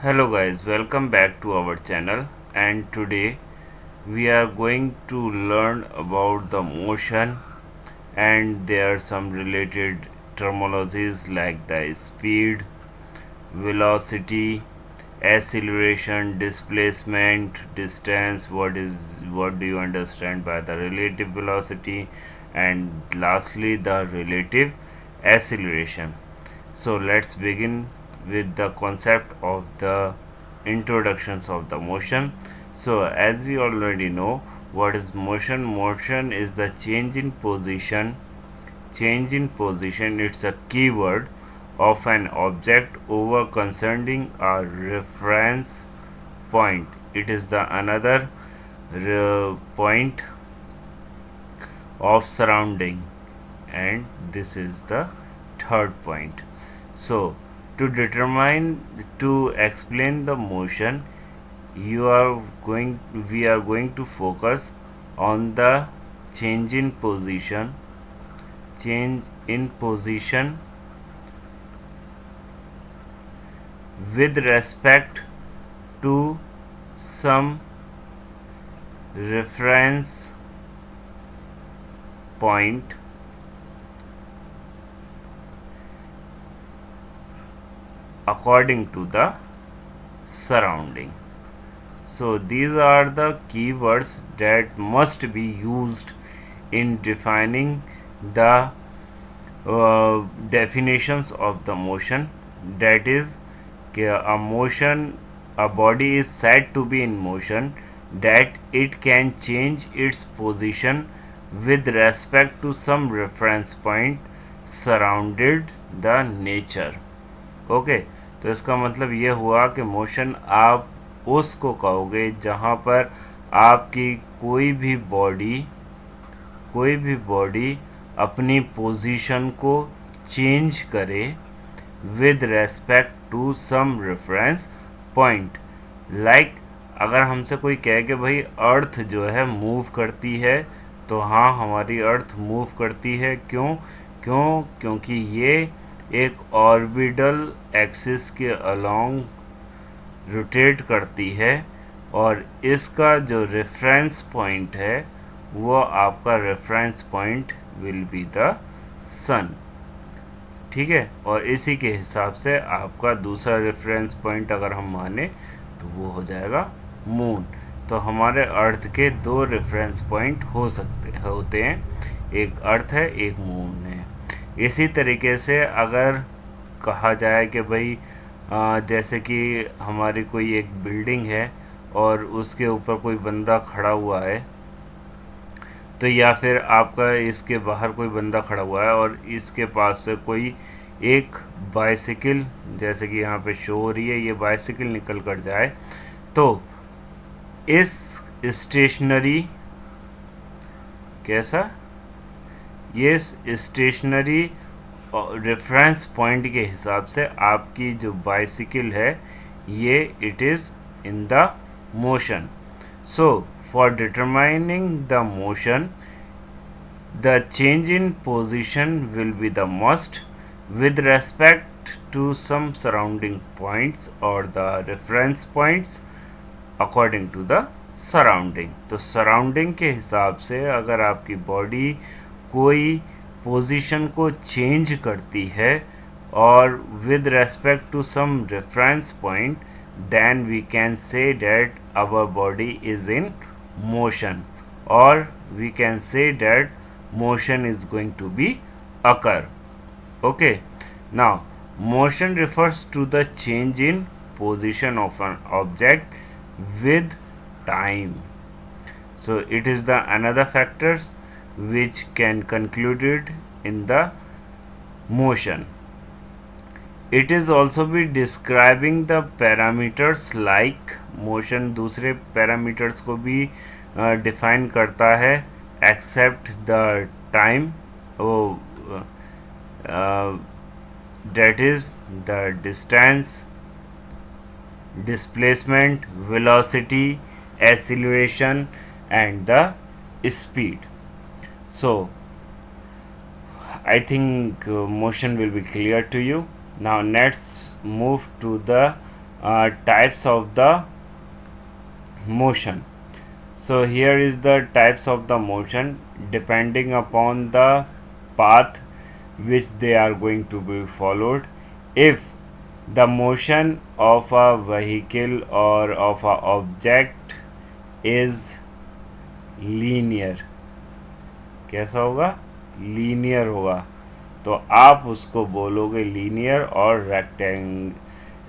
Hello guys, welcome back to our channel, and today we are going to learn about the motion, and there are some related terminologies like the speed, velocity, acceleration, displacement, distance. What do you understand by the relative velocity, and lastly the relative acceleration. So let's begin with the concept of the introductions of the motion. So as we already know, what is motion? Motion is the change in position. Change in position, it's a keyword of an object over concerning a reference point. It is the another point of surrounding, and this is the third point. So to explain the motion, we are going to focus on the change in position. Change in position with respect to some reference point according to the surrounding. So these are the keywords that must be used in defining the definitions of the motion. That is, a body is said to be in motion that it can change its position with respect to some reference point surrounded the nature. Okay तो इसका मतलब ये हुआ कि motion आप उसको कहोगे जहाँ पर आपकी कोई भी बॉडी अपनी पोजीशन को चेंज करे with respect to some reference point. Like अगर हमसे कोई कहे कि भाई अर्थ जो है मूव करती है, तो हाँ, हमारी अर्थ मूव करती है. क्योंकि ये एक ऑर्बिटल एक्सिस के अलोंग रोटेट करती है, और इसका जो रेफरेंस पॉइंट है वो आपका reference point will be the sun. ठीक है, और इसी के हिसाब से आपका दूसरा रेफरेंस पॉइंट अगर हम माने तो वो हो जाएगा मून. तो हमारे अर्थ के दो रेफरेंस पॉइंट होते हैं, एक अर्थ है, एक मून है. इसी तरीके से अगर कहा जाए कि भाई जैसे कि हमारी कोई एक बिल्डिंग है और उसके ऊपर कोई बंदा खड़ा हुआ है, तो या फिर आपका इसके बाहर कोई बंदा खड़ा हुआ है और इसके पास से कोई एक बाइसिकल, जैसे कि यहाँ पे शो हो रही है, ये बाइसिकल निकल कर जाए, तो इस स्टेशनरी कैसा ये स्टेशनरी रेफरेंस पॉइंट के हिसाब से आपकी जो बाइसिकल है ये it is in the motion. So for determining the motion, the change in position will be the must with respect to some surrounding points or the reference points according to the surrounding. तो surrounding के हिसाब से अगर आपकी body कोई position को change करती है और with respect to some reference point, then we can say that our body is in motion, or we can say that motion is going to be occur. Okay, now motion refers to the change in position of an object with time. So it is the another factors which can concluded in the motion. It is also be describing the parameters like motion दूसरे parameters को भी define करता है except the time. That is the distance, displacement, velocity, acceleration, and the speed. So I think motion will be clear to you. Now let's move to the types of the motion. So here is the types of the motion depending upon the path which they are going to be followed. If the motion of a vehicle or of a object is linear, कैसा होगा? Linear होगा, तो आप उसको बोलोगे linear और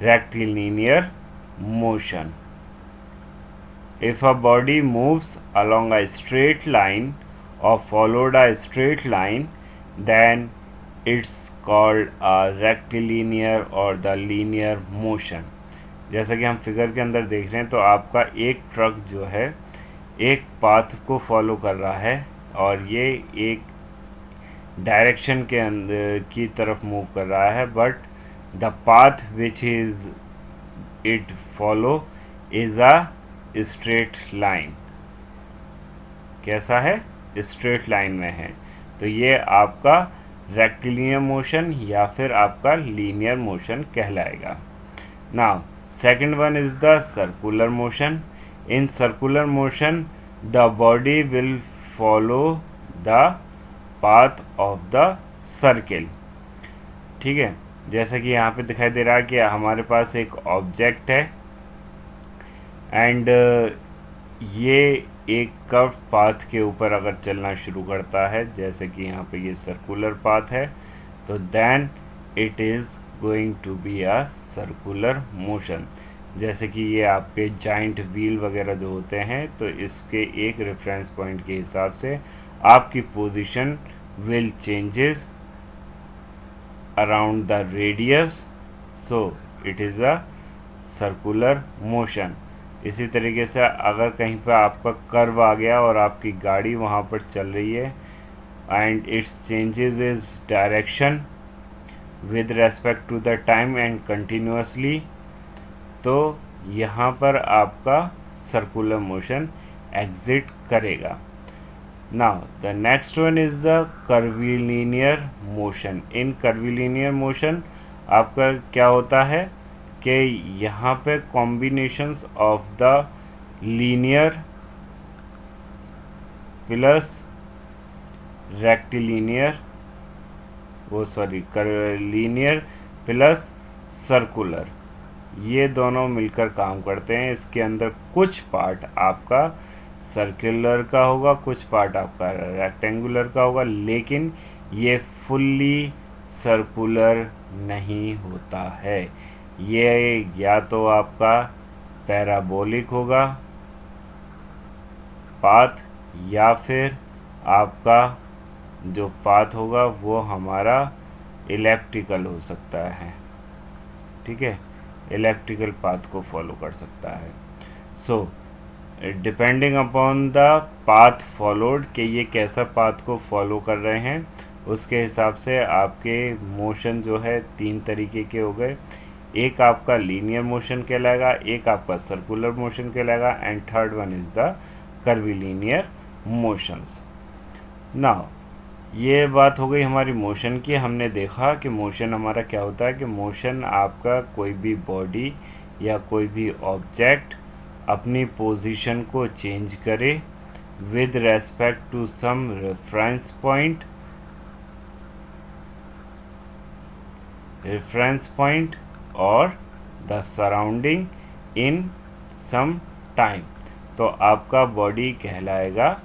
rectilinear motion. If a body moves along a straight line or followed a straight line, then it's called a rectilinear or the linear motion. जैसा कि हम फिगर के अंदर देख रहे हैं, तो आपका एक ट्रक जो है एक पाथ को फॉलो कर रहा है और ये एक डायरेक्शन के अंदर की तरफ मूव कर रहा है, but the path which is it follow is a straight line. कैसा है? स्ट्रेट लाइन में है. तो ये आपका रेक्टिलिनियर मोशन या फिर आपका लीनियर मोशन कहलाएगा. Now second one is the circular motion. In circular motion the body will follow the path of the circle. ठीक है, जैसा कि यहाँ पे दिखाई दे रहा है कि हमारे पास एक ऑब्जेक्ट है एंड ये एक कर्व पाथ के ऊपर अगर चलना शुरू करता है, जैसे कि यहाँ पे ये सर्कुलर पाथ है, तो then it is going to be a circular motion. जैसे कि ये आपके जाइंट व्हील वगैरह जो होते हैं, तो इसके एक रेफरेंस पॉइंट के हिसाब से आपकी position will changes around the radius, so it is a circular motion. इसी तरीके से अगर कहीं पर आपका कर्व आ गया और आपकी गाड़ी वहाँ पर चल रही है and it changes its direction with respect to the time and continuously, तो यहाँ पर आपका सर्कुलर मोशन एग्जिट करेगा. Now the next one is the curvilinear motion. In curvilinear motion आपका क्या होता है कि यहाँ पे combinations of the linear plus rectilinear, linear plus circular, ये दोनों मिलकर काम करते हैं. इसके अंदर कुछ पार्ट आपका सर्कुलर का होगा, कुछ पार्ट आपका रेक्टेंगुलर का होगा, लेकिन ये फुल्ली सर्कुलर नहीं होता है. ये या तो आपका पैराबोलिक होगा पाथ, या फिर आपका जो पाथ होगा वो हमारा इलेप्टिकल हो सकता है. ठीक है, इलेप्टिकल पाथ को फॉलो कर सकता है. So depending upon the path followed, कि ये कैसा पाथ को फॉलो कर रहे हैं, उसके हिसाब से आपके मोशन जो है तीन तरीके के हो गए. एक आपका लीनियर मोशन कहलाएगा, एक आपका सर्कुलर मोशन कहलाएगा, and third one is the curvilinear motions. Now ये बात हो गई हमारी मोशन की. हमने देखा कि मोशन हमारा क्या होता है, कि मोशन आपका कोई भी बॉडी या कोई भी ऑब्जेक्ट अपनी पोजीशन को चेंज करे with respect to some reference point और the surrounding in some time. तो आपका बॉडी कहलाएगा,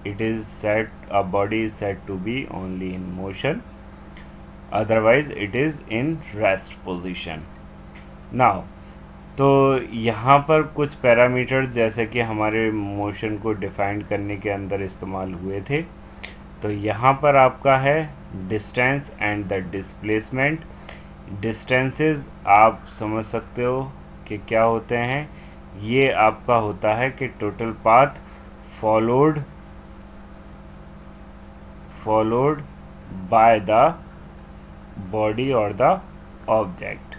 it is set, a body is set to be only in motion, otherwise it is in rest position. Now तो यहाँ पर कुछ parameter जैसे कि हमारे मोशन को डिफाइन करने के अंदर इस्तेमाल हुए थे. तो यहाँ पर आपका है distance and the displacement. Distances आप समझ सकते हो कि क्या होते हैं. ये आपका होता है कि total path followed by the body और द ऑब्जेक्ट,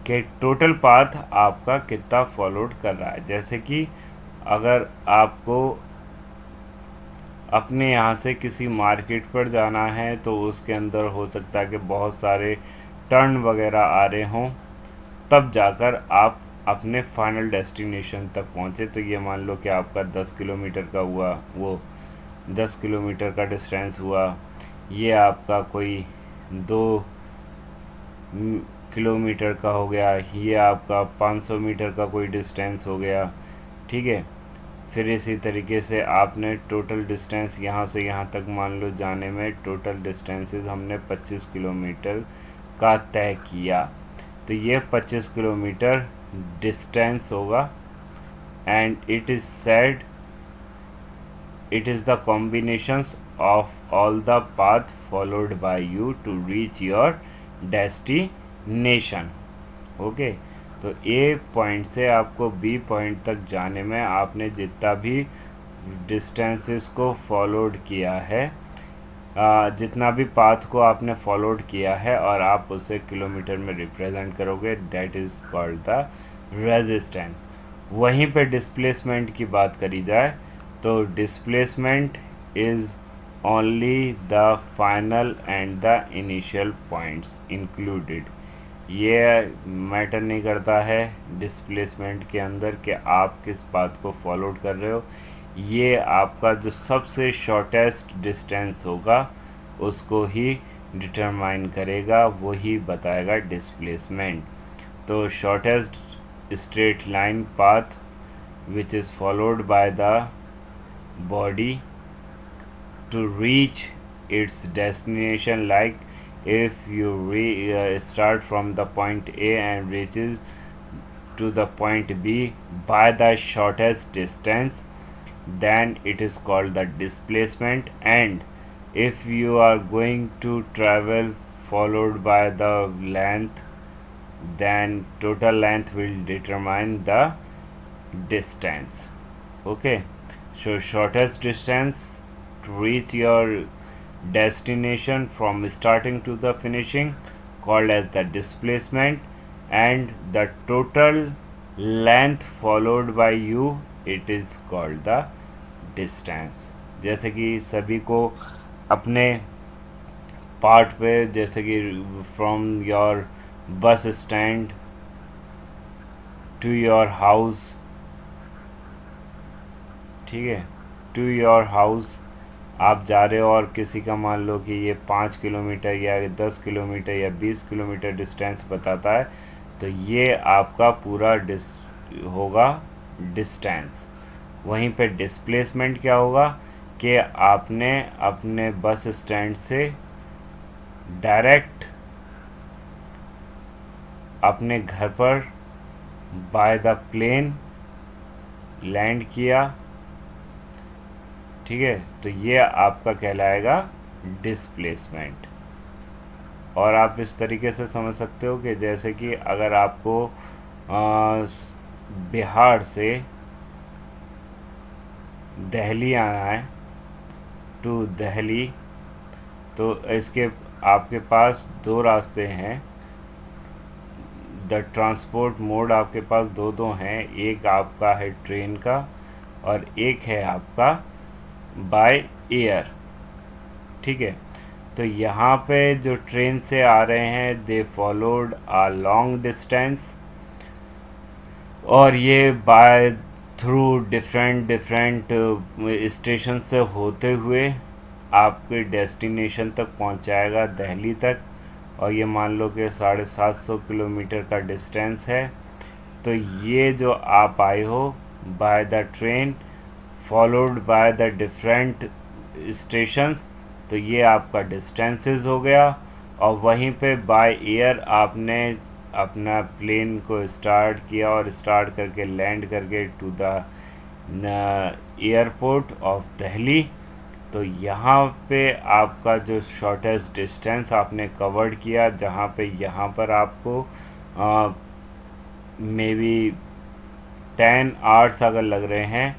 कि टोटल पाथ आपका कितना फॉलोड कर रहा है. जैसे कि अगर आपको अपने यहाँ से किसी मार्केट पर जाना है, तो उसके अंदर हो सकता है कि बहुत सारे टर्न वगैरह आ रहे हों, तब जाकर आप अपने फाइनल डेस्टिनेशन तक पहुँचे। तो ये मान लो कि आपका 10 किलोमीटर का हुआ, वो 10 किलोमीटर का डिस्टेंस हुआ। ये आपका कोई 2 किलोमीटर का हो गया, ये आपका 500 मीटर का कोई डिस्टेंस हो गया, ठीक है। फिर इसी तरीके से आपने टोटल डिस्टेंस यहाँ से यहाँ तक मान लो जाने में टोटल डिस्टेंसेस हमने 25 किलोमीटर का तय किया। तो ये 25 किलोमीटर डिस्टेंस होगा। And it is said it is the combinations of all the path followed by you to reach your destination। Okay, तो ए पॉइंट से आपको बी पॉइंट तक जाने में आपने जितना भी डिस्टेंसेस को फॉलोड किया है, जितना भी पाथ को आपने फॉलोड किया है और आप उसे किलोमीटर में रिप्रेजेंट करोगे, that is called the resistance. वहीं पे डिस्प्लेसमेंट की बात करी जाए तो displacement is only the final and the initial points included. ये मैटर नहीं करता है डिस्प्लेसमेंट के अंदर कि आप किस पाथ को फॉलोड कर रहे हो। ये आपका जो सबसे शॉर्टेस्ट डिस्टेंस होगा उसको ही डिटरमाइन करेगा, वही बताएगा डिस्प्लेसमेंट। तो shortest straight line path which is followed by the body to reach its destination, like if you start from the point A and reaches to the point B by the shortest distance, then it is called the displacement. And if you are going to travel followed by the length, then total length will determine the distance. Okay, so shortest distance to reach your destination from starting to the finishing called as the displacement, and the total length followed by you, it is called the distance। जैसे कि सभी को अपने part पे, जैसे कि from your bus stand to your house, ठीक है, टू योर हाउस आप जा रहे हो और किसी का मान लो कि ये 5 किलोमीटर या 10 किलोमीटर या 20 किलोमीटर डिस्टेंस बताता है, तो ये आपका पूरा होगा डिस्टेंस। वहीं पे डिस्प्लेसमेंट क्या होगा कि आपने अपने बस स्टैंड से डायरेक्ट अपने घर पर बाय द प्लेन लैंड किया, ठीक है, तो ये आपका कहलाएगा डिस्प्लेसमेंट। और आप इस तरीके से समझ सकते हो कि जैसे कि अगर आपको बिहार से दिल्ली आना है, टू दिल्ली, तो इसके आपके पास दो रास्ते हैं। द ट्रांसपोर्ट मोड आपके पास दो हैं, एक आपका है ट्रेन का और एक है आपका बाय एयर, ठीक है। तो यहाँ पे जो ट्रेन से आ रहे हैं they followed a long distance, और ये बाय थ्रू डिफरेंट स्टेशन से होते हुए आपके डेस्टिनेशन तक पहुँचाएगा, दिल्ली तक। और ये मान लो कि 750 किलोमीटर का डिस्टेंस है। तो ये जो आप आए हो by the train followed by the different stations, तो ये आपका डिस्टेंसेस हो गया। और वहीं पे बाय एयर आपने अपना प्लेन को स्टार्ट किया और स्टार्ट करके लैंड करके to the airport of Delhi. तो यहाँ पे आपका जो शॉर्टेस्ट डिस्टेंस आपने कवर्ड किया, जहाँ पे यहाँ पर आपको मे बी 10 आवर्स अगर लग रहे हैं,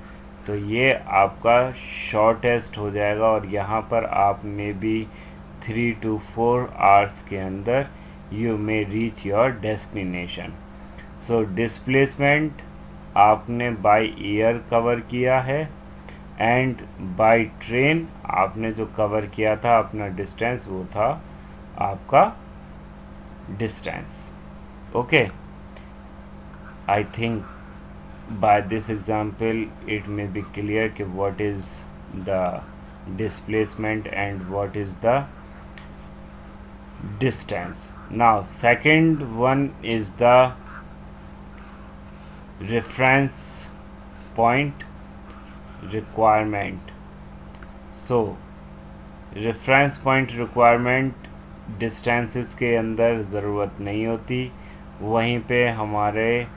तो ये आपका शॉर्टेस्ट हो जाएगा। और यहाँ पर आप मे बी 3 to 4 आवर्स के अंदर you may reach your destination. So displacement आपने बाय एयर कवर किया है, एंड बाय ट्रेन आपने जो कवर किया था अपना डिस्टेंस, वो था आपका distance. Okay, I think by this example it may be clear कि what is the displacement and what is the distance. Now second one is the reference point requirement. So reference point requirement distances के अंदर ज़रूरत नहीं होती, वहीं पे हमारे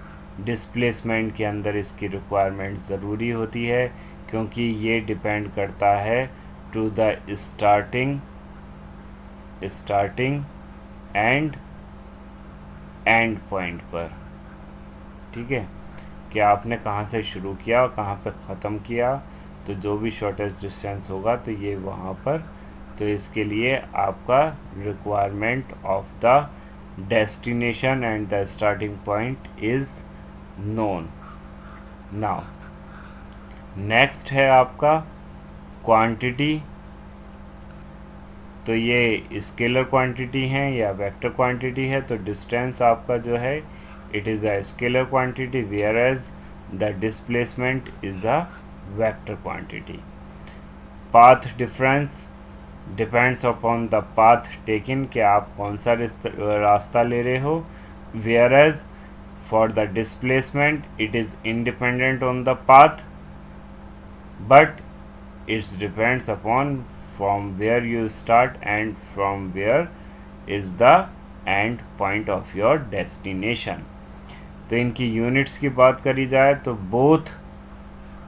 displacement के अंदर इसकी रिक्वायरमेंट ज़रूरी होती है, क्योंकि ये डिपेंड करता है to the starting and end point पर। ठीक है, कि आपने कहाँ से शुरू किया और कहाँ पर ख़त्म किया, तो जो भी शॉर्टेस्ट डिस्टेंस होगा तो ये वहाँ पर, तो इसके लिए आपका requirement of the destination and the starting point is known. Now next है आपका क्वांटिटी। तो ये स्केलर क्वांटिटी है या वेक्टर क्वांटिटी है, तो डिस्टेंस आपका जो है it is a scalar quantity whereas the displacement is a vector quantity. Path difference depends upon the path taken, कि आप कौन सा रास्ता ले रहे हो, whereas for the displacement it is independent on the path but it's depends upon from where you start and from where is the end point of your destination. तो इनकी यूनिट्स की बात करी जाए तो बोथ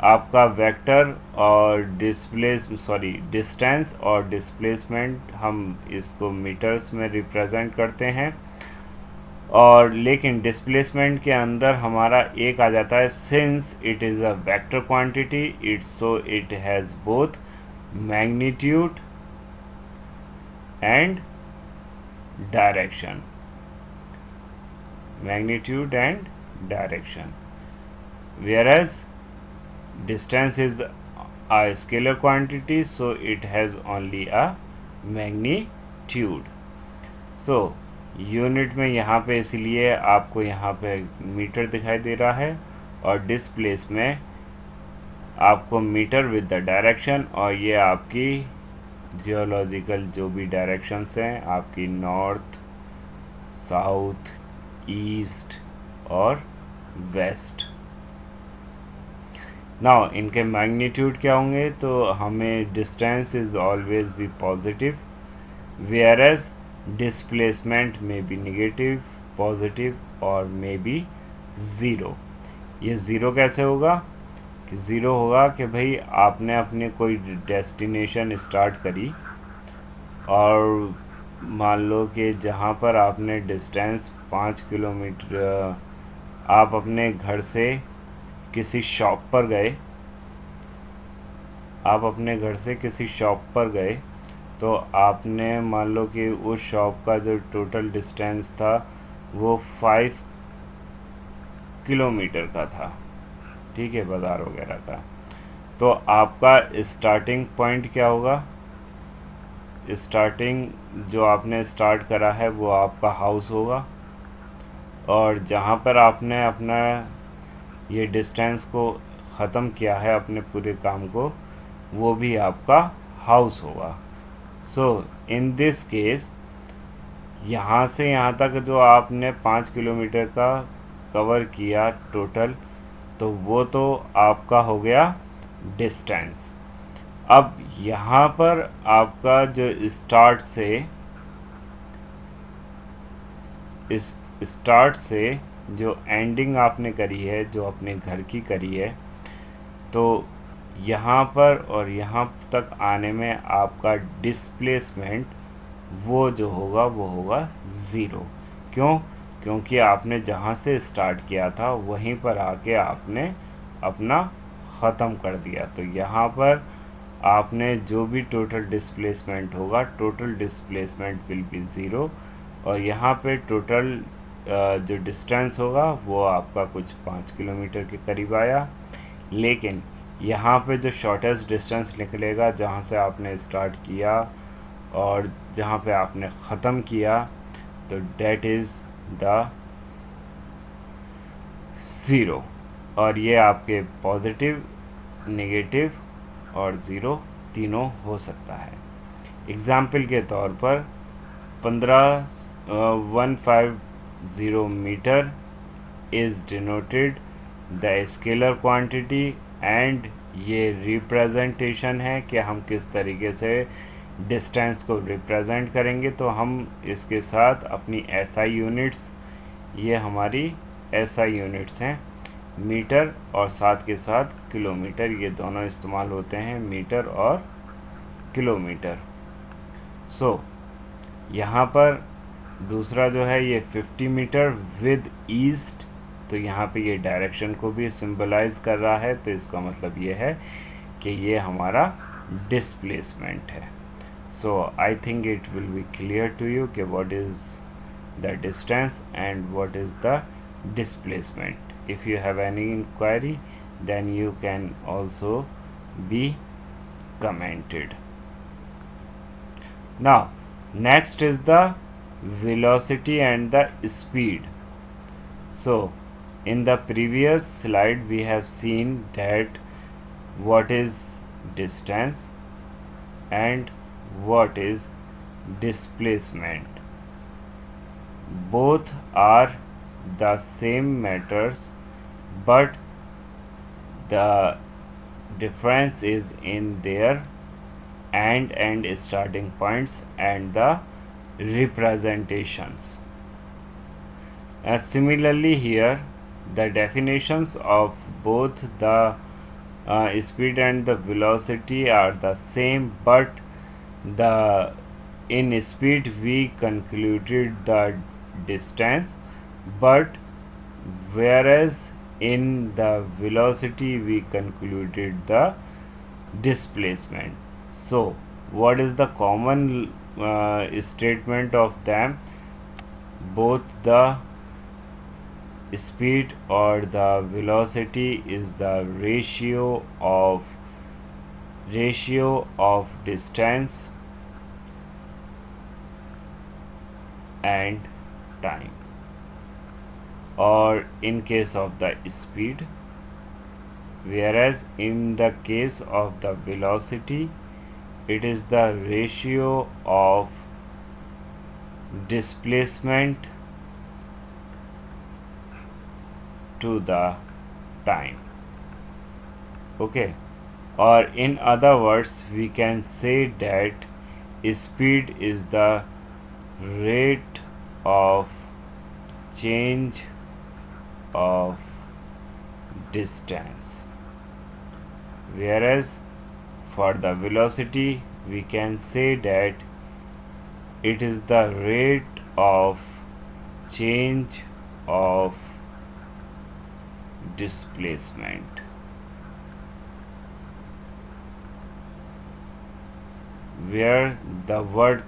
आपका vector और distance और डिस्प्लेसमेंट हम इसको मीटर्स में रिप्रेजेंट करते हैं, और लेकिन डिस्प्लेसमेंट के अंदर हमारा एक आ जाता है, since it is a vector quantity it has both magnitude and direction, whereas distance is a scalar quantity, so it has only a magnitude. So unit में यहाँ पे इसलिए आपको यहाँ पे मीटर दिखाई दे रहा है, और डिस्प्लेस में आपको मीटर विद द डायरेक्शन, और ये आपकी जियोलॉजिकल जो भी डायरेक्शंस हैं आपकी नॉर्थ, साउथ, ईस्ट और वेस्ट। नाउ इनके मैग्नीट्यूड क्या होंगे, तो हमें distance is always be positive whereas displacement में बी नेगेटिव, पॉजिटिव और मे बी ज़ीरो। ये ज़ीरो कैसे होगा, कि ज़ीरो होगा कि भाई आपने अपने कोई डेस्टिनेशन स्टार्ट करी, और मान लो कि जहाँ पर आपने डिस्टेंस 5 किलोमीटर, आप अपने घर से किसी शॉप पर गए, तो आपने मान लो कि उस शॉप का जो टोटल डिस्टेंस था वो 5 किलोमीटर का था, ठीक है, बाज़ार वगैरह का। तो आपका स्टार्टिंग पॉइंट क्या होगा, स्टार्टिंग जो आपने स्टार्ट करा है वो आपका हाउस होगा, और जहाँ पर आपने अपना ये डिस्टेंस को ख़त्म किया है अपने पूरे काम को, वो भी आपका हाउस होगा। सो इन दिस केस यहाँ से यहाँ तक जो आपने 5 किलोमीटर का कवर किया टोटल, तो वो तो आपका हो गया डिस्टेंस। अब यहाँ पर आपका जो स्टार्ट से जो एंडिंग आपने करी है, जो अपने घर की करी है, तो यहाँ पर और यहाँ तक आने में आपका डिस्प्लेसमेंट वो जो होगा वो होगा ज़ीरो। क्यों? क्योंकि आपने जहाँ से स्टार्ट किया था वहीं पर आके आपने अपना ख़त्म कर दिया। तो यहाँ पर आपने जो भी टोटल डिस्प्लेसमेंट होगा, total displacement will be zero, और यहाँ पे टोटल जो डिस्टेंस होगा वो आपका कुछ 5 किलोमीटर के करीब आया। लेकिन यहाँ पे जो शॉर्टेस्ट डिस्टेंस निकलेगा, जहाँ से आपने स्टार्ट किया और जहाँ पे आपने ख़त्म किया, तो डेट इज़ द 0, और ये आपके पॉजिटिव, नेगेटिव और 0 तीनों हो सकता है। एग्जाम्पल के तौर पर 150 metre is denoted the scalar quantity, and ये रिप्रेजेंटेशन है कि हम किस तरीके से डिस्टेंस को रिप्रेजेंट करेंगे। तो हम इसके साथ अपनी SI यूनिट्स, ये हमारी SI यूनिट्स हैं, मीटर और साथ के साथ किलोमीटर, ये दोनों इस्तेमाल होते हैं, मीटर और किलोमीटर। सो यहाँ पर दूसरा जो है ये 50 मीटर विद ईस्ट, तो यहाँ पे ये डायरेक्शन को भी सिंबलाइज कर रहा है, तो इसका मतलब ये है कि ये हमारा डिस्प्लेसमेंट है। So I think it will be clear to you कि what is the distance and what is the displacement. If you have any inquiry, then you can also be commented. Now next is the velocity and the speed. So in the previous slide we have seen that what is distance and what is displacement. Both are the same matters, but the difference is in their end starting points and the representations. Similarly here the definitions of both the speed and the velocity are the same, but in speed we concluded the distance, but whereas in the velocity we concluded the displacement. So what is the common statement of them? Both the speed or the velocity is the ratio of distance and time, or in case of the speed, whereas in the case of the velocity it is the ratio of displacement to the time. Okay, or in other words we can say that speed is the rate of change of distance, whereas for the velocity we can say that it is the rate of change of displacement. Where the word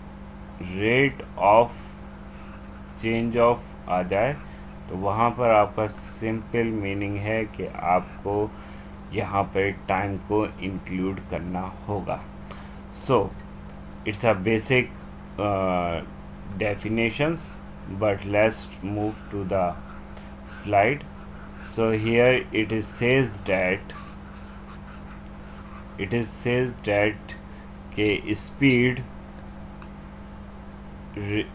rate of change of आ जाए तो वहाँ पर आपका simple meaning है कि आपको यहाँ पर टाइम को इंक्लूड करना होगा. So it's a basic definitions, but let's move to the slide. So here it says that speed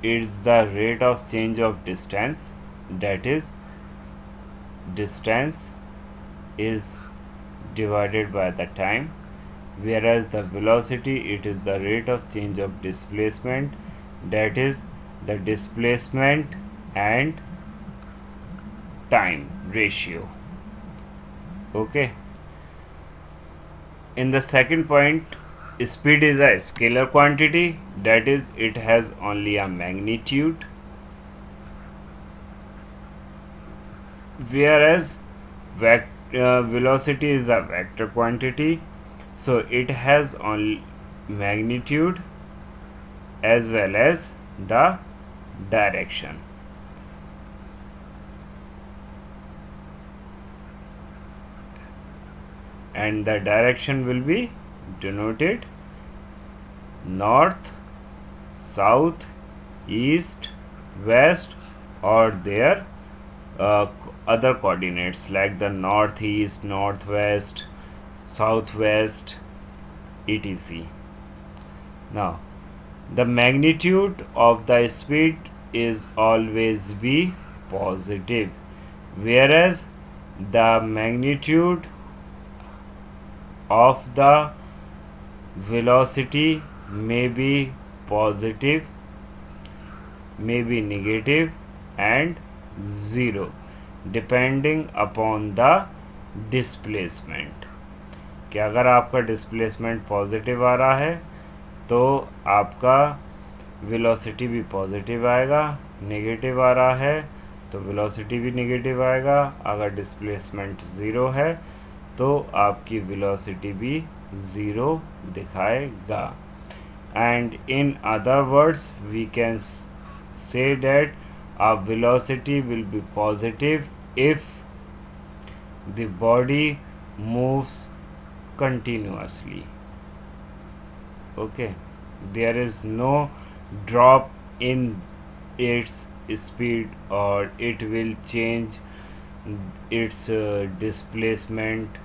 is the rate of change of distance, that is distance is divided by the time, whereas the velocity, it is the rate of change of displacement, that is the displacement and time ratio. Okay, in the second point, speed is a scalar quantity, that is it has only a magnitude, whereas velocity is a vector quantity, so it has only magnitude as well as the direction. And the direction will be denoted north, south, east, west or their other coordinates like the northeast, northwest, southwest, etc. Now the magnitude of the speed is always be positive, whereas the magnitude of the velocity may be positive, may be negative and zero depending upon the displacement. कि अगर आपका displacement positive आ रहा है तो आपका velocity भी positive आएगा, negative आ रहा है तो वेलोसिटी भी नेगेटिव आएगा, अगर डिस्प्लेसमेंट ज़ीरो है तो आपकी वेलोसिटी भी ज़ीरो दिखाएगा. And in other words we can say that a velocity will be positive if the body moves continuously. Okay, there is no drop in its speed or it will change its displacement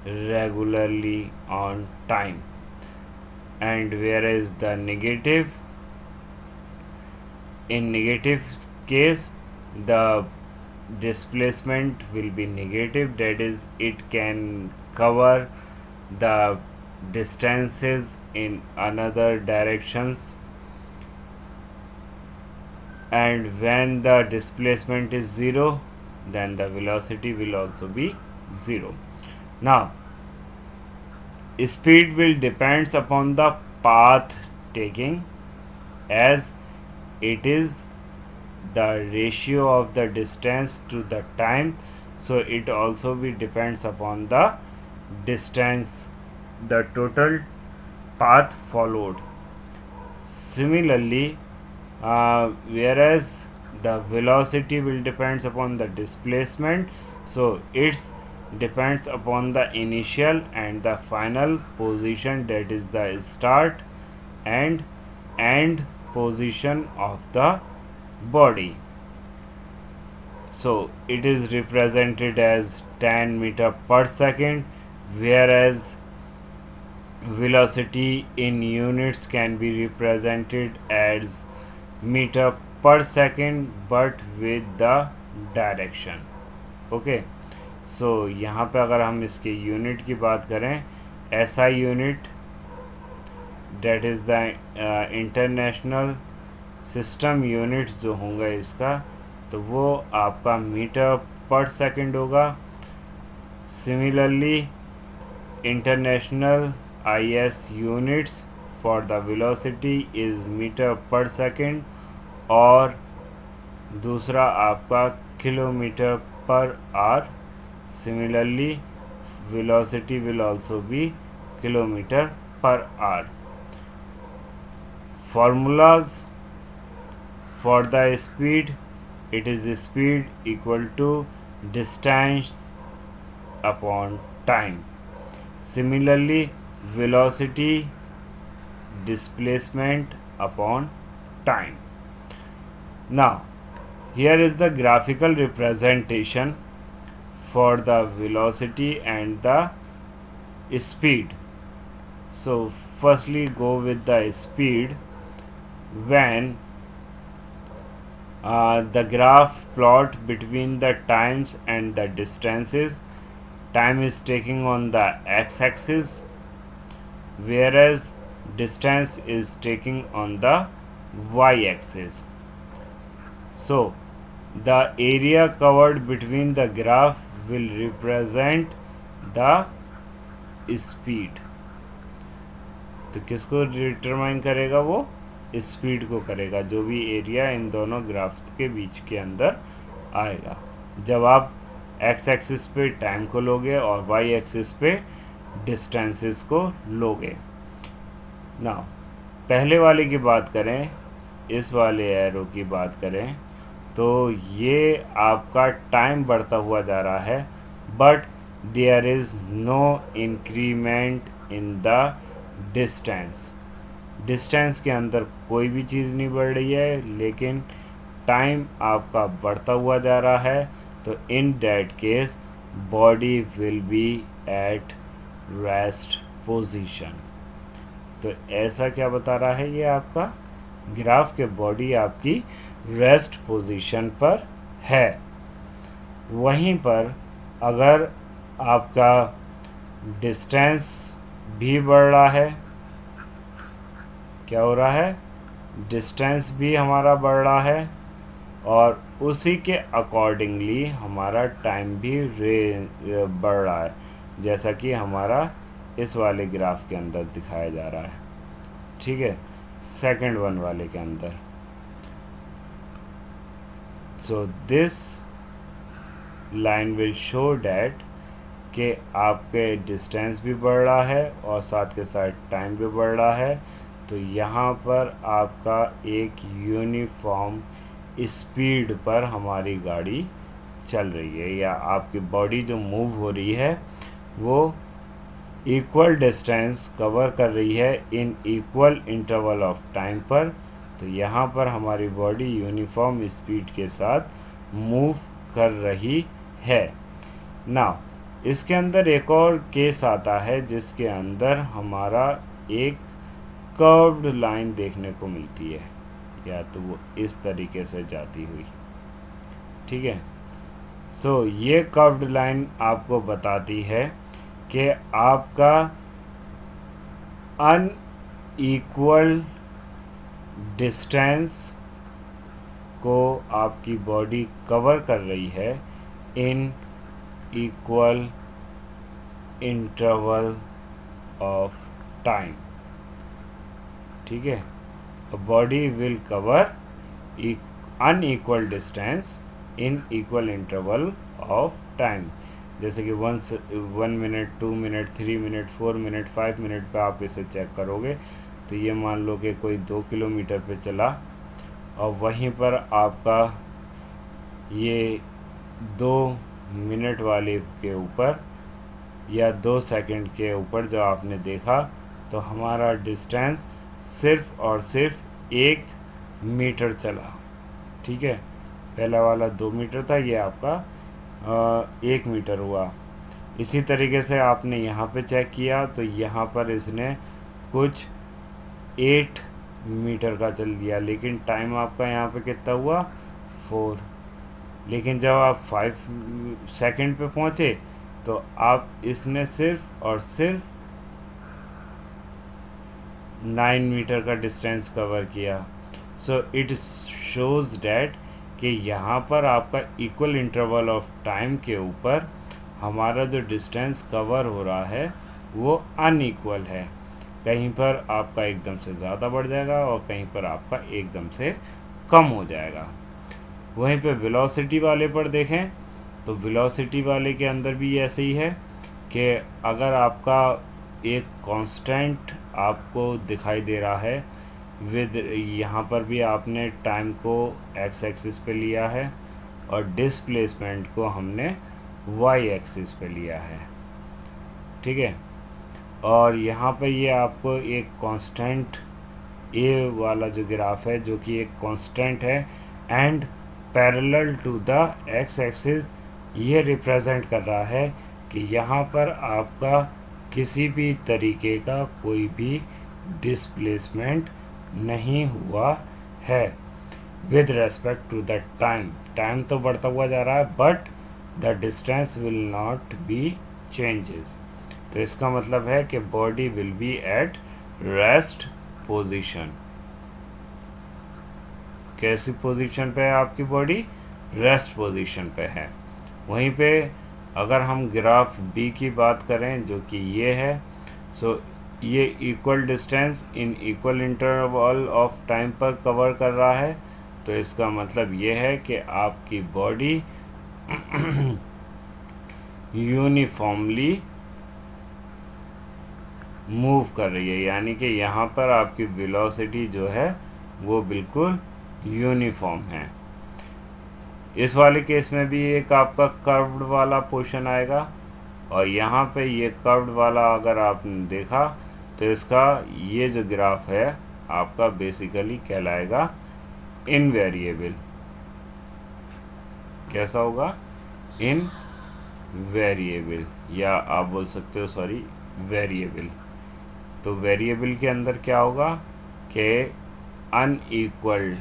regularly on time. And whereas the negative, in negative case the displacement will be negative, that is it can cover the distances in another directions, and when the displacement is zero then the velocity will also be zero. Now speed will depends upon the path taking, as it is the ratio of the distance to the time, so it also be depends upon the distance, the total path followed. Similarly, whereas the velocity will depends upon the displacement, so it depends upon the initial and the final position, that is the start and end position of the body. So it is represented as 10 meter per second, whereas velocity in units can be represented as meter per second but with the direction. Okay, so यहाँ पे अगर हम इसके unit की बात करें, SI unit date is the international system unit जो होगा इसका, तो वो आपका मीटर पर सेकंड होगा. Similarly international IS units for the velocity is metre per second, और दूसरा आपका kilometre per hour. Similarly velocity will also be kilometre per hour. Formulas for the speed, it is speed equal to distance upon time. Similarly, velocity displacement upon time. Now here is the graphical representation for the velocity and the speed. So firstly go with the speed. When the graph plot between the times and the distances, time is taking on the x-axis, whereas distance is taking on the y-axis. So the area covered between the graph will represent the speed. तो किसको determine करेगा? वो speed को करेगा, जो भी area in दोनों graphs के बीच के अंदर आएगा. जब आप एक्स एक्सिस पे टाइम को लोगे और वाई एक्सिस पे डिस्टेंसेस को लोगे. ना पहले वाले की बात करें, इस वाले एरो की बात करें, तो ये आपका टाइम बढ़ता हुआ जा रहा है, but there is no increment in the distance. Distance के अंदर कोई भी चीज़ नहीं बढ़ रही है, लेकिन टाइम आपका बढ़ता हुआ जा रहा है. तो in that case body will be at rest position. तो ऐसा क्या बता रहा है ये आपका ग्राफ के बॉडी आपकी रेस्ट पोजीशन पर है। वहीं पर अगर आपका डिस्टेंस भी बढ़ रहा है, क्या हो रहा है, डिस्टेंस भी हमारा बढ़ रहा है और उसी के अकॉर्डिंगली हमारा टाइम भी बढ़ रहा है, जैसा कि हमारा इस वाले ग्राफ के अंदर दिखाया जा रहा है। ठीक है, सेकंड वन वाले के अंदर। So this line will show that कि आपके डिस्टेंस भी बढ़ रहा है और साथ के साथ टाइम भी बढ़ रहा है। तो यहाँ पर आपका एक यूनिफॉर्म स्पीड पर हमारी गाड़ी चल रही है, या आपकी बॉडी जो मूव हो रही है वो इक्वल डिस्टेंस कवर कर रही है in equal interval of time पर। तो यहाँ पर हमारी बॉडी यूनिफॉर्म स्पीड के साथ मूव कर रही है। नाउ इसके अंदर एक और केस आता है जिसके अंदर हमारा एक कर्व्ड लाइन देखने को मिलती है, या तो वो इस तरीके से जाती हुई। ठीक है, सो ये कर्व्ड लाइन आपको बताती है कि आपका अनइक्वल डिस्टेंस को आपकी बॉडी कवर कर रही है in equal interval of time. ठीक है, body will cover unequal distance in equal interval of time. जैसे कि 1 minute, 2 minute, 3 minute, 4 minute, 5 minute पे आप इसे चेक करोगे तो ये मान लो कि कोई 2 किलोमीटर पे चला और वहीं पर आपका ये 2 मिनट वाले के ऊपर या 2 सेकंड के ऊपर जो आपने देखा, तो हमारा डिस्टेंस सिर्फ और सिर्फ 1 मीटर चला। ठीक है, पहला वाला 2 मीटर था, ये आपका 1 मीटर हुआ। इसी तरीके से आपने यहाँ पे चेक किया तो यहाँ पर इसने कुछ 8 मीटर का चल दिया, लेकिन टाइम आपका यहाँ पे कितना हुआ, 4। लेकिन जब आप 5 सेकंड पे पहुँचे तो आप इसने सिर्फ और सिर्फ 9 मीटर का डिस्टेंस कवर किया। सो इट शोज डैट कि यहाँ पर आपका इक्वल इंटरवल ऑफ टाइम के ऊपर हमारा जो डिस्टेंस कवर हो रहा है वो अनइक्वल है। कहीं पर आपका एकदम से ज़्यादा बढ़ जाएगा और कहीं पर आपका एकदम से कम हो जाएगा। वहीं पे वेलोसिटी वाले पर देखें तो वेलोसिटी वाले के अंदर भी ऐसे ही है कि अगर आपका एक कांस्टेंट आपको दिखाई दे रहा है विद, यहाँ पर भी आपने टाइम को एक्स एक्सिस पे लिया है और डिस्प्लेसमेंट को हमने वाई एक्सिस पे लिया है। ठीक है, और यहाँ पर ये आपको एक कांस्टेंट ए वाला जो ग्राफ है जो कि एक कांस्टेंट है and parallel to the X axis, ये रिप्रेजेंट कर रहा है कि यहाँ पर आपका किसी भी तरीके का कोई भी डिस्प्लेसमेंट नहीं हुआ है with respect to the time. Time तो बढ़ता हुआ जा रहा है but the distance will not be changes. तो इसका मतलब है कि body will be at rest position. कैसी पोजीशन पे है आपकी बॉडी, रेस्ट पोजीशन पे है। वहीं पे अगर हम ग्राफ बी की बात करें जो कि ये है, सो ये equal distance in equal interval of time पर कवर कर रहा है। तो इसका मतलब ये है कि आपकी बॉडी यूनिफॉर्मली मूव कर रही है, यानी कि यहाँ पर आपकी वेलोसिटी जो है वो बिल्कुल यूनिफॉर्म है। इस वाले केस में भी एक आपका कर्व्ड वाला पोर्शन आएगा और यहाँ पे ये कर्व्ड वाला अगर आपने देखा तो इसका ये जो ग्राफ है आपका बेसिकली कहलाएगा इनवेरिएबल। कैसा होगा, इन वेरिएबल, या आप बोल सकते हो सॉरी वेरिएबल। तो वेरिएबल के अंदर क्या होगा कि अनइक्वल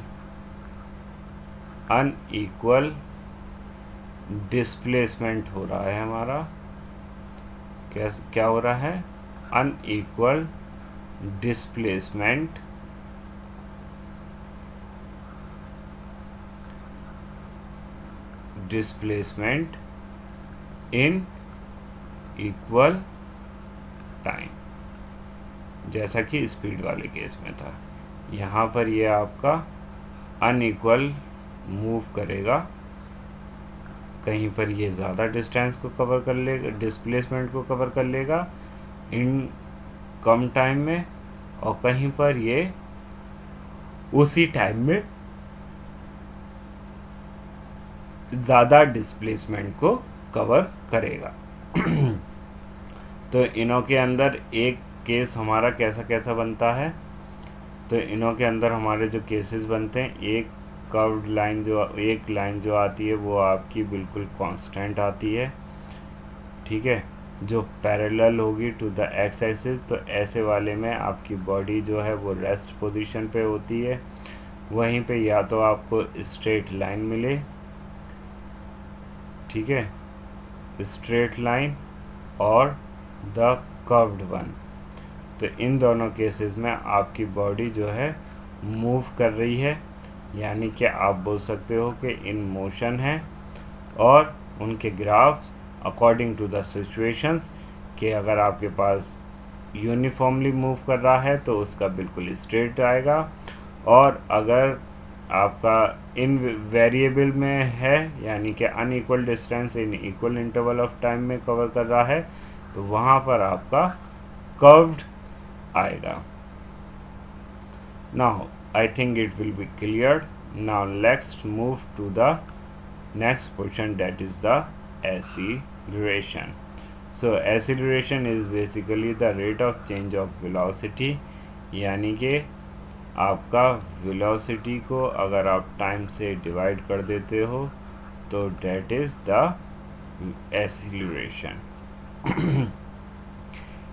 डिस्प्लेसमेंट हो रहा है हमारा। क्या हो रहा है? Unequal displacement in equal time, जैसा कि स्पीड वाले केस में था। यहाँ पर ये आपका अनइक्वल मूव करेगा, कहीं पर ये ज़्यादा डिस्टेंस को कवर कर लेगा, डिस्प्लेसमेंट को कवर कर लेगा इन कम टाइम में, और कहीं पर ये उसी टाइम में ज़्यादा डिस्प्लेसमेंट को कवर करेगा। तो इनों के अंदर एक केस हमारा कैसा कैसा बनता है? तो इनों के अंदर हमारे जो केसेस बनते हैं, एक कर्व्ड लाइन एक लाइन जो आती है वो आपकी बिल्कुल कांस्टेंट आती है, ठीक है, जो पैरेलल होगी टू द एक्स एक्सिस। तो ऐसे वाले में आपकी बॉडी जो है वो रेस्ट पोजीशन पे होती है। वहीं पे या तो आपको स्ट्रेट लाइन मिले, ठीक है, स्ट्रेट लाइन और द कर्व्ड वन। तो इन दोनों केसेस में आपकी बॉडी जो है मूव कर रही है, यानी कि आप बोल सकते हो कि इन मोशन है, और उनके graphs according to the situations, कि अगर आपके पास यूनिफॉर्मली मूव कर रहा है तो उसका बिल्कुल स्ट्रेट आएगा, और अगर आपका इन वेरिएबल में है, यानी कि unequal distance in equal interval of time में कवर कर रहा है, तो वहाँ पर आपका कर्व्ड आएगा। Now I think it will be cleared. Now let's move to the next portion, that is the acceleration. So acceleration is basically the rate of change of velocity, यानी कि आपका velocity को अगर आप टाइम से divide कर देते हो तो that is the acceleration.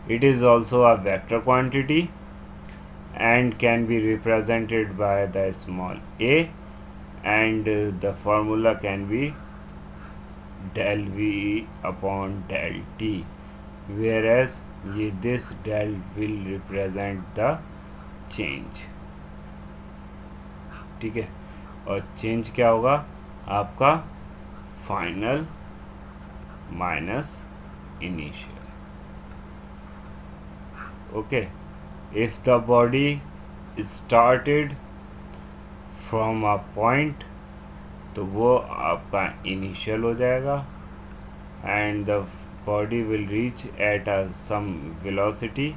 It is also a vector quantity and can be represented by the small a, and the formula can be del v upon del t, whereas this del will represent the change, ठीक है। और change क्या होगा? आपका final minus initial. Okay, if the body started from a point, तो वो आपका initial हो जाएगा, and the body will reach at a some velocity,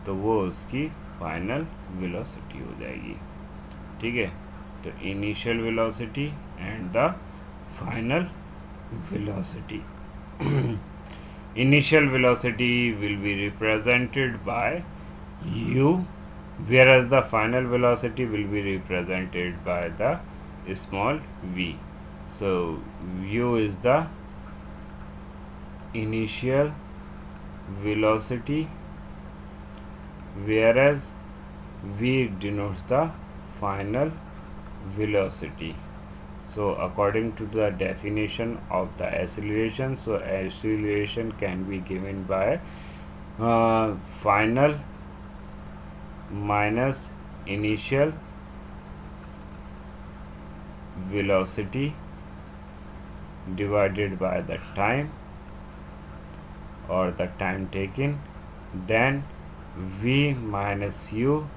तो वो उसकी फाइनल वेलोसिटी हो जाएगी, ठीक है। तो initial velocity and the final velocity. Initial velocity will be represented by u, whereas the final velocity will be represented by the small v. So u is the initial velocity, whereas v denotes the final velocity. So according to the definition of the acceleration, so acceleration can be given by final minus initial velocity divided by the time or the time taken, then v minus u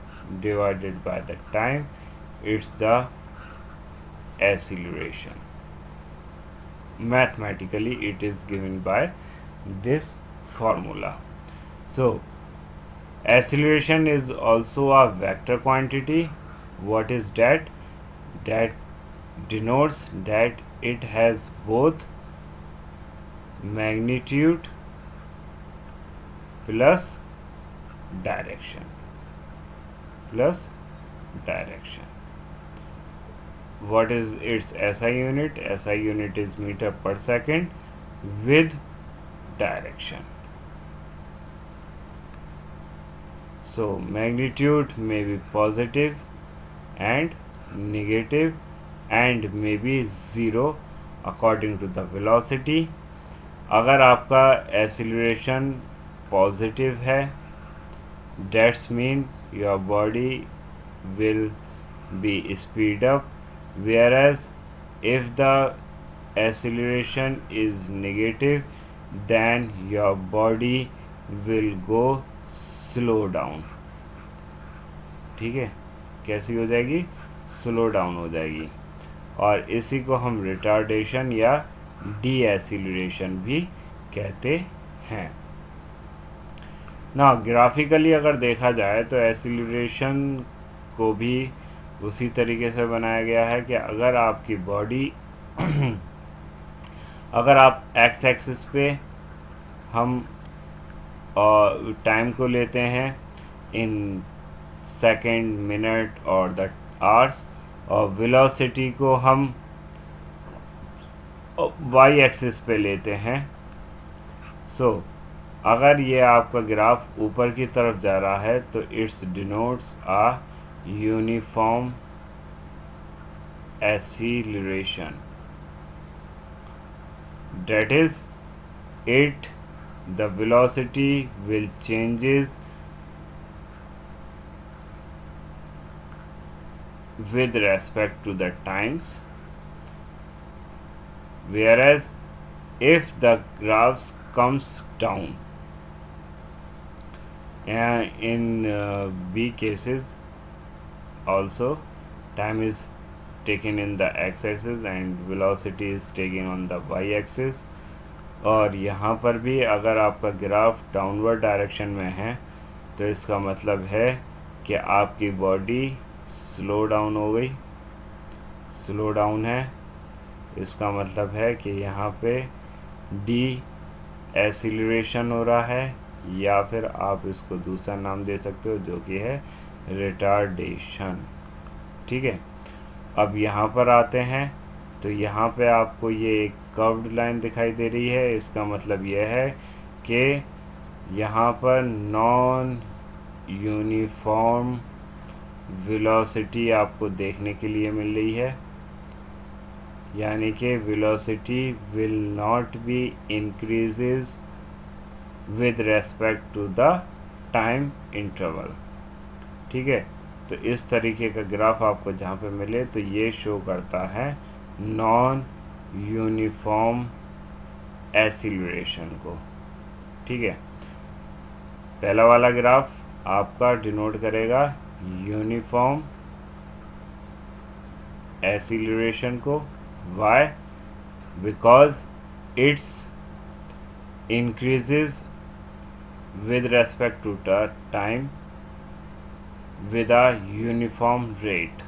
divided by the time, it's the acceleration. Mathematically it is given by this formula. So acceleration is also a vector quantity. What is that? That denotes that it has both magnitude plus direction. What is its SI unit? SI unit is meter per second. with direction. So magnitude may be positive and negative and may be 0 according to the velocity. अगर आपका acceleration positive है, that's mean your body will be speed up, whereas if the acceleration is negative, then your body will go slow down. ठीक है, कैसी हो जाएगी? Slow down हो जाएगी, और इसी को हम रिटार्डेशन या डी एक्सीलरेशन भी कहते हैं ना। ग्राफिकली अगर देखा जाए तो एक्सीलरेशन को भी उसी तरीके से बनाया गया है कि अगर आपकी बॉडी अगर आप एक्स एक्सिस पे हम टाइम को लेते हैं इन सेकेंड, मिनट और द आवर्स, और वेलोसिटी को हम वाई एक्सिस पे लेते हैं। सो अगर ये आपका ग्राफ ऊपर की तरफ जा रहा है तो it's denotes a uniform acceleration, that is the velocity will changes with respect to the times, whereas if the graph comes down, in B cases also time is taken in the x-axis and velocity is taken on the y-axis, और यहाँ पर भी अगर आपका graph downward direction में है तो इसका मतलब है कि आपकी बॉडी स्लो डाउन हो गई, स्लो डाउन है। इसका मतलब है कि यहाँ पे डी एक्सीलरेशन हो रहा है, या फिर आप इसको दूसरा नाम दे सकते हो जो कि है रिटार्डेशन। ठीक है, अब यहाँ पर आते हैं तो यहाँ पे आपको ये एक कर्व्ड लाइन दिखाई दे रही है। इसका मतलब यह है कि यहाँ पर नॉन यूनिफॉर्म वेलोसिटी आपको देखने के लिए मिल रही है, यानी कि velocity will not be increases with respect to the time interval. ठीक है, तो इस तरीके का ग्राफ आपको जहाँ पे मिले तो ये शो करता है नॉन यूनिफॉर्म एक्सीलरेशन को। ठीक है, पहला वाला ग्राफ आपका डिनोट करेगा यूनिफॉर्म एक्सीलरेशन को। Why? Because it's increases with respect to time with a uniform rate।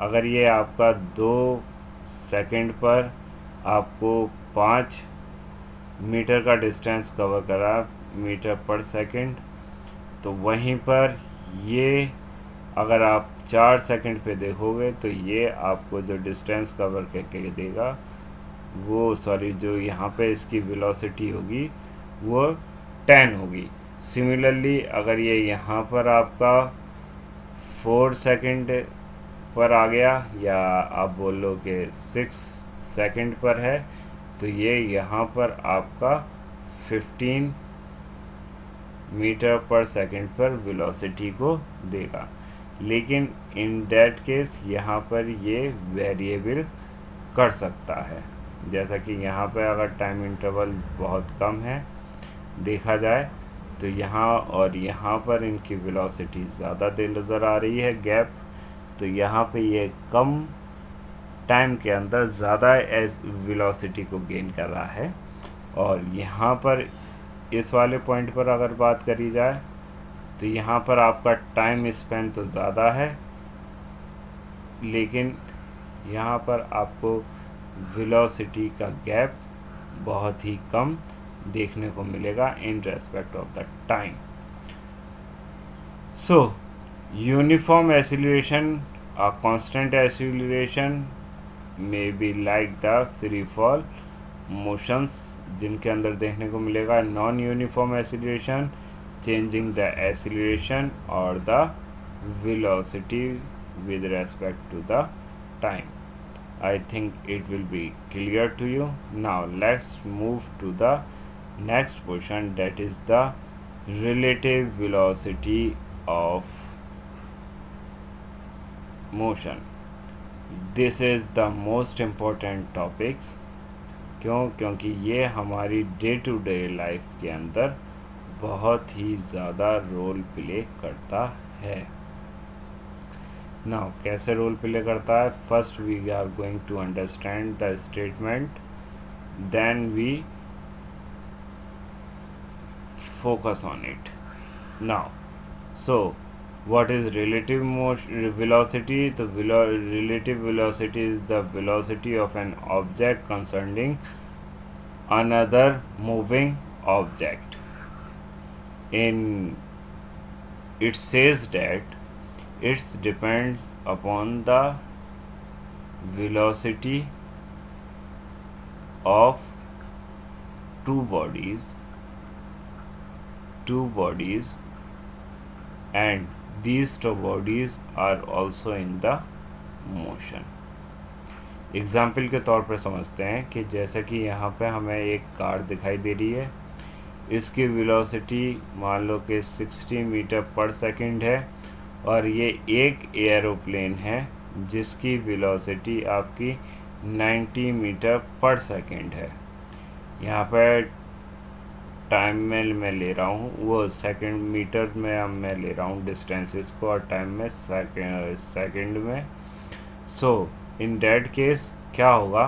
अगर ये आपका 2 सेकंड पर आपको 5 मीटर का डिस्टेंस कवर करा, मीटर पर सेकंड, तो वहीं पर ये अगर आप 4 सेकंड पे देखोगे तो ये आपको जो डिस्टेंस कवर करके देगा वो जो यहाँ पे इसकी वेलोसिटी होगी वो 10 होगी। सिमिलरली अगर ये यहाँ पर आपका 4 सेकंड पर आ गया, या आप बोल लो कि 6 सेकंड पर है, तो ये यहाँ पर आपका 15 मीटर पर सेकंड पर वेलोसिटी को देगा। लेकिन इन दैट केस यहाँ पर ये वेरिएबल कर सकता है, जैसा कि यहाँ पर अगर टाइम इंटरवल बहुत कम है देखा जाए तो यहाँ और यहाँ पर इनकी वेलोसिटी ज़्यादा नज़र आ रही है गैप, तो यहाँ पे ये कम टाइम के अंदर ज़्यादा वेलोसिटी को गेन कर रहा है। और यहाँ पर इस वाले पॉइंट पर अगर बात करी जाए तो यहाँ पर आपका टाइम स्पेन तो ज़्यादा है, लेकिन यहाँ पर आपको वेलोसिटी का गैप बहुत ही कम देखने को मिलेगा in respect of the time. So uniform acceleration, a constant acceleration may be like the free fall motions जिनके अंदर देखने को मिलेगा non uniform acceleration, changing the acceleration और the velocity with respect to the time. I think it will be clear to you. Now let's move to the next portion, that is the relative velocity of motion. This is the most important topics. क्योंकि ये हमारी day to day life के अंदर बहुत ही ज़्यादा role play करता है. Now कैसे रोल प्ले करता है? First we are going to understand the statement, then we focus on it. Now, so what is relative velocity? The relative velocity is the velocity of an object concerning another moving object. It says that it depends upon the velocity of two bodies and these two bodies are also in the motion. Example के तौर पर समझते हैं कि जैसे कि यहाँ पे हमें एक कार दिखाई दे रही है, इसकी वेलोसिटी मान लो कि 60 मीटर पर सेकंड है और ये एक एरोप्लेन है जिसकी वेलोसिटी आपकी 90 मीटर पर सेकंड है. यहाँ पर टाइम में मैं ले रहा हूँ, वो सेकंड मीटर में अब मैं ले रहा हूँ डिस्टेंसेस को और टाइम में सेकंड में. सो इन दैट केस क्या होगा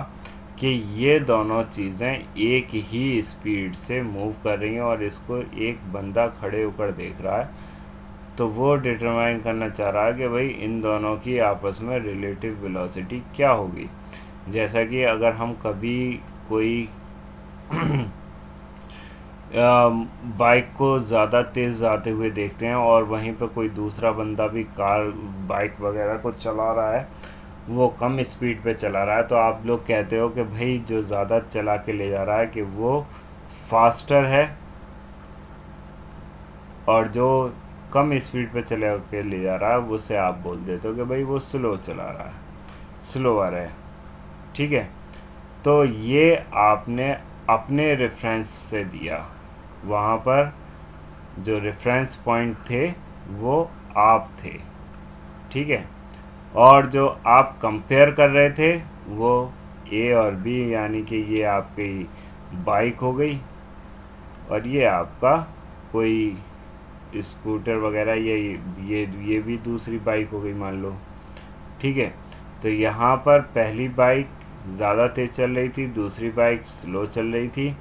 कि ये दोनों चीज़ें एक ही स्पीड से मूव कर रही हैं और इसको एक बंदा खड़े होकर देख रहा है, तो वो डिटरमाइन करना चाह रहा है कि भाई इन दोनों की आपस में रिलेटिव वेलोसिटी क्या होगी. जैसा कि अगर हम कभी कोई बाइक को ज़्यादा तेज़ जाते हुए देखते हैं और वहीं पर कोई दूसरा बंदा भी कार बाइक वगैरह को चला रहा है, वो कम स्पीड पे चला रहा है, तो आप लोग कहते हो कि भाई जो ज़्यादा चला के ले जा रहा है कि वो फास्टर है और जो कम स्पीड पे चला के ले जा रहा है उससे आप बोल देते हो कि भाई वो स्लो चला रहा है, स्लोअर है. ठीक है, तो ये आपने अपने रेफरेंस से दिया. वहाँ पर जो रेफरेंस पॉइंट थे वो आप थे. ठीक है, और जो आप कंपेयर कर रहे थे वो ए और बी, यानी कि ये आपकी बाइक हो गई और ये आपका कोई स्कूटर वगैरह, ये भी दूसरी बाइक हो गई मान लो. ठीक है, तो यहाँ पर पहली बाइक ज़्यादा तेज़ चल रही थी, दूसरी बाइक स्लो चल रही थी.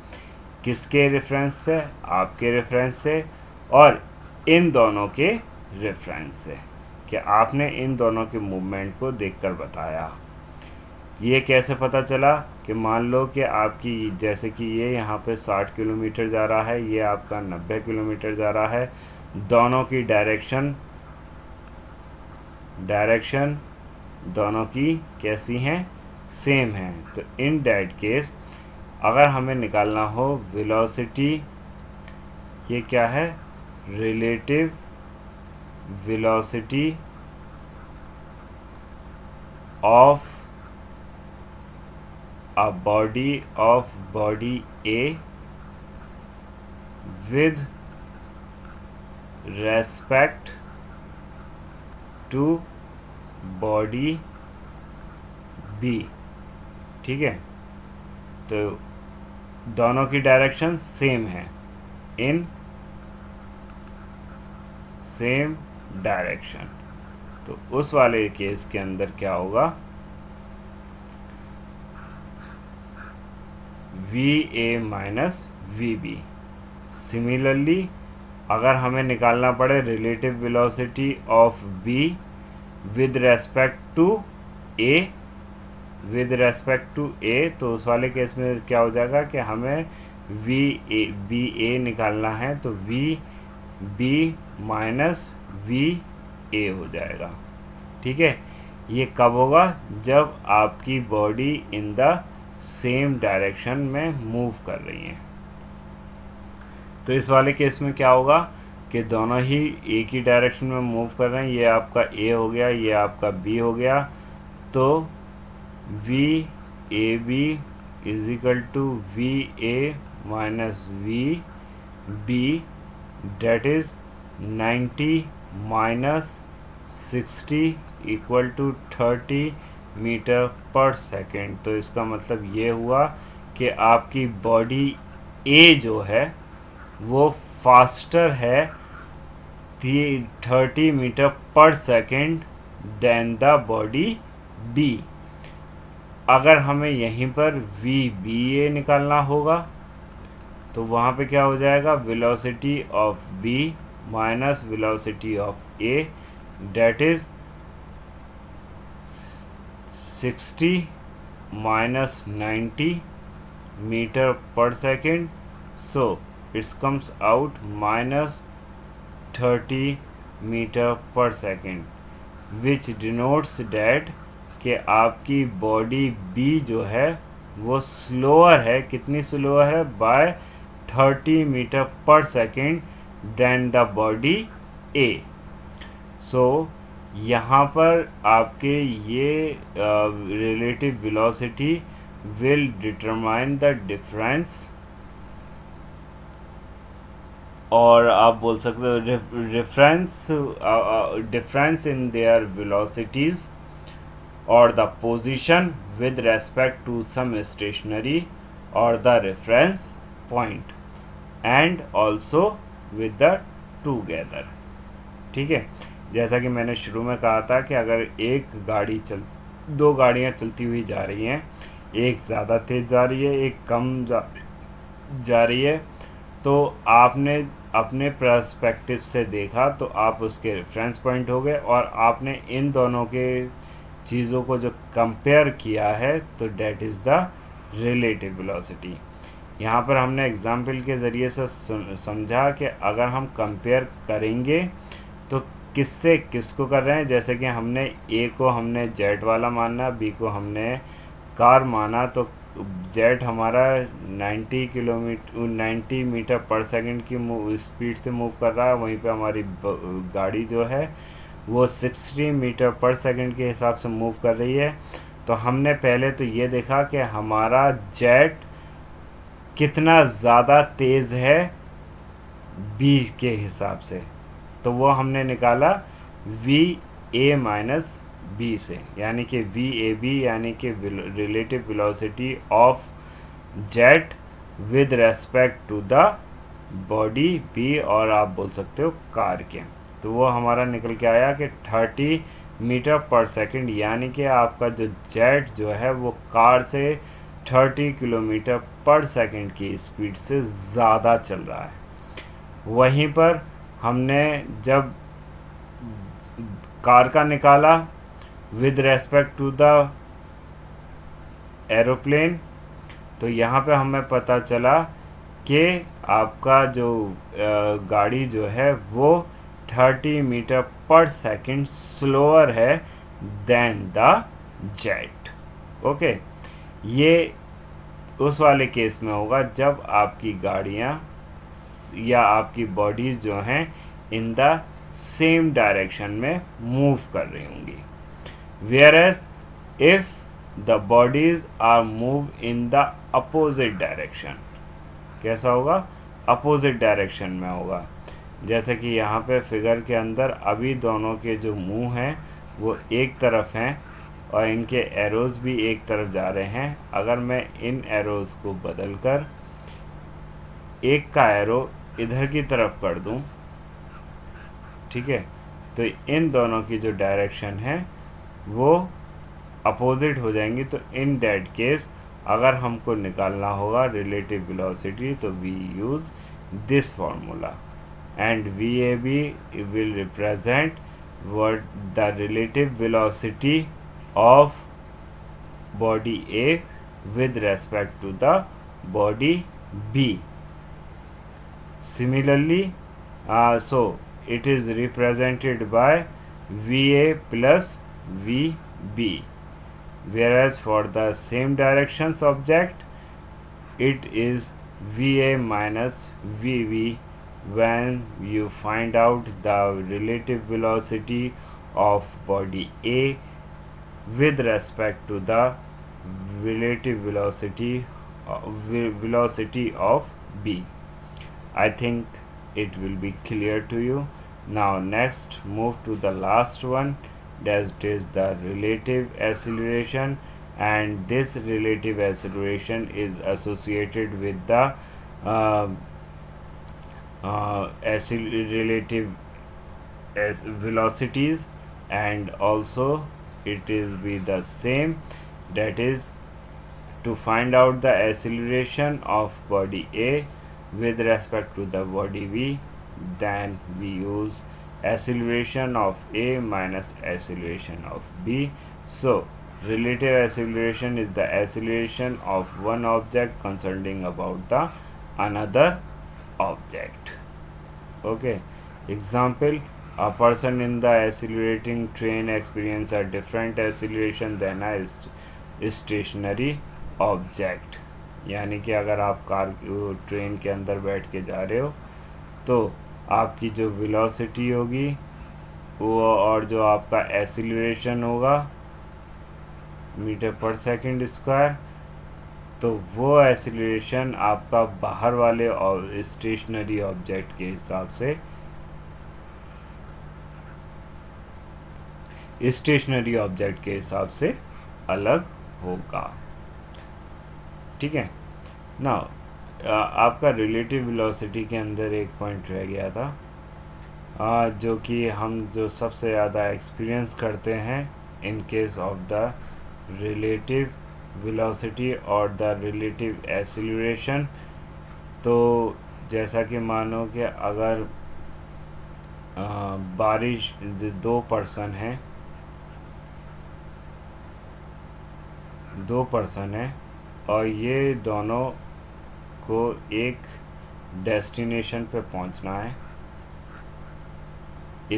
किसके रेफरेंस से? आपके रेफरेंस से और इन दोनों के रेफरेंस से, कि आपने इन दोनों के मूवमेंट को देखकर बताया. ये कैसे पता चला कि मान लो कि आपकी जैसे कि ये यहाँ पे 60 किलोमीटर जा रहा है, ये आपका 90 किलोमीटर जा रहा है, दोनों की डायरेक्शन दोनों की कैसी हैं? सेम है. तो इन दैट केस अगर हमें निकालना हो वेलोसिटी, ये क्या है? Relative velocity of a body of body A with respect to body B. ठीक है, तो दोनों की डायरेक्शन सेम है, इन सेम डायरेक्शन. तो उस वाले केस के अंदर क्या होगा? V A minus V B. Similarly अगर हमें निकालना पड़े relative velocity of B with respect to A, तो उस वाले केस में क्या हो जाएगा कि हमें बी ए निकालना है, तो V B minus V A हो जाएगा. ठीक है, ये कब होगा? जब आपकी body in the same direction में मूव कर रही हैं। तो इस वाले केस में क्या होगा कि दोनों ही एक ही डायरेक्शन में मूव कर रहे हैं। ये आपका ए हो गया, ये आपका बी हो गया। तो V A B is equal to V A minus V B, that is 90 minus 60 equal to 30 metre per second. तो इसका मतलब ये हुआ कि आपकी बॉडी ए जो है वो फास्टर है 30 metre per second then the body B. अगर हमें यहीं पर वी बी ए निकालना होगा तो वहाँ पे क्या हो जाएगा, velocity of B minus velocity of A, that is 60 minus 90 metre per second. So it's comes out minus 30 metre per second, which denotes that कि आपकी बॉडी बी जो है वो स्लोअर है। कितनी स्लोअर है, by 30 metre per second then the body A. So यहाँ पर आपके ये relative velocity will determine the difference, और आप बोल सकते हो डिफरेंस इन देयर वेलोसिटीज और the position with respect to some stationary और the reference point and also with the together. ठीक है, जैसा कि मैंने शुरू में कहा था कि अगर दो गाड़ियाँ चलती हुई जा रही हैं, एक ज़्यादा तेज़ जा रही है, एक कम जा रही है, तो आपने अपने पर्सपेक्टिव से देखा तो आप उसके रेफरेंस पॉइंट हो गए, और आपने इन दोनों के चीज़ों को जो कंपेयर किया है तो date is the relative velocity. यहाँ पर हमने एग्जाम्पल के ज़रिए से समझा कि अगर हम कंपेयर करेंगे तो किससे किसको कर रहे हैं। जैसे कि हमने ए को हमने जेट वाला माना, बी को हमने कार माना, तो जेट हमारा 90 मीटर पर सेकंड की स्पीड से मूव कर रहा है, वहीं पे हमारी गाड़ी जो है वो 60 मीटर पर सेकंड के हिसाब से मूव कर रही है। तो हमने पहले तो ये देखा कि हमारा जेट कितना ज़्यादा तेज़ है बी के हिसाब से, तो वो हमने निकाला वी ए माइनस बी से, यानी कि वी ए बी यानी कि relative velocity of jet with respect to the body B, और आप बोल सकते हो कार के। तो वो हमारा निकल के आया कि 30 मीटर पर सेकंड, यानी कि आपका जो जेट जो है वो कार से 30 किलोमीटर पर सेकंड की स्पीड से ज़्यादा चल रहा है। वहीं पर हमने जब कार का निकाला with respect to the aeroplane, तो यहाँ पे हमें पता चला कि आपका जो गाड़ी जो है वो 30 मीटर पर सेकंड स्लोअर है देन द जेट। ओके, ये उस वाले केस में होगा जब आपकी गाड़ियाँ या आपकी बॉडी जो हैं इन द सेम डायरेक्शन में मूव कर रही होंगी। whereas if the bodies are moved in the opposite direction, कैसा होगा, अपोजिट डायरेक्शन में होगा। जैसे कि यहाँ पे फिगर के अंदर अभी दोनों के जो मुंह हैं वो एक तरफ हैं और इनके एरोज भी एक तरफ जा रहे हैं। अगर मैं इन एरोज को बदलकर एक का एरो इधर की तरफ कर दूं, ठीक है, तो इन दोनों की जो डायरेक्शन है वो अपोजिट हो जाएंगी। तो इन दैट केस अगर हमको निकालना होगा रिलेटिव वेलोसिटी तो we use this formula, and V A B will represent what the relative velocity of body A with respect to the body B. Similarly, so it is represented by VA plus VB. whereas for the same directions object it is VA minus VV when you find out the relative velocity of body A with respect to the relative velocity of B. I think it will be clear to you. Now next move to the last one, that is the relative acceleration, and this relative acceleration is associated with the relative velocities, and also it is be the same, that is to find out the acceleration of body A with respect to the body V, then we use acceleration of A minus acceleration of B. So relative acceleration is the acceleration of one object concerning about the another object. Okay, example, a person in the accelerating train experience a different acceleration than a stationary object. यानी कि अगर आप train के अंदर बैठ के जा रहे हो तो आपकी जो वेलोसिटी होगी वो और जो आपका एक्सीलरेशन होगा मीटर पर सेकंड स्क्वायर, तो वो एक्सीलरेशन आपका बाहर वाले और स्टेशनरी ऑब्जेक्ट के हिसाब से अलग होगा. ठीक है. नाउ आपका रिलेटिव वेलोसिटी के अंदर एक पॉइंट रह गया था जो कि हम जो सबसे ज़्यादा एक्सपीरियंस करते हैं in case of the relative velocity और द रिलेटिव एक्सीलरेशन. तो जैसा कि मानो कि अगर बारिश दो पर्सन हैं और ये दोनों को एक डेस्टिनेशन पे पहुंचना है.